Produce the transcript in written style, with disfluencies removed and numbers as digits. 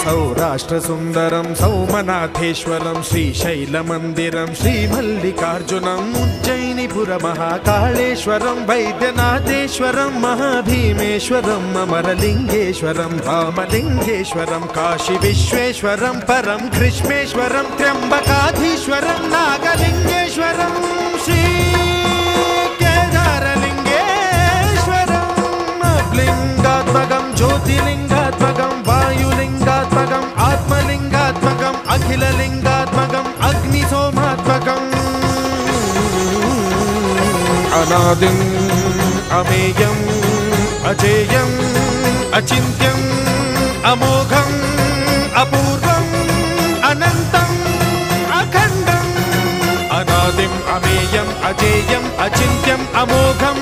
सौराष्ट्रसुन्दरं सौमनाथेश्वरं श्रीशैलमन्दिरं श्रीमल्लिकार्जुनम् उज्जयिनीपुरमहाकाळेश्वरं वैद्यनाथेश्वरं महाभीमेश्वरम् अमरलिङ्गेश्वरं रामलिङ्गेश्वरं काशीविश्वेश्वरं परं ग्रीष्मेश्वरं त्र्यम्बकाधीश्वरं नागलिङ्गेश्वरं श्रीकेदारलिङ्गेश्वरं लिङ्गात्मकं ज्योतिलिङ्गात्मकं वायुलिङ्गात्मकम् आत्मलिङ्गात्मकम् अखिललिङ्गात्मकम् अग्निसोमात्मकम् अनादिम् अमेयम् अजेयम् अचिन्त्यम् अमोघम् अपूर्वम् अनन्तम् अखण्डम् अनादिम् अमेयम् अजेयम् अचिन्त्यम् अमोघम्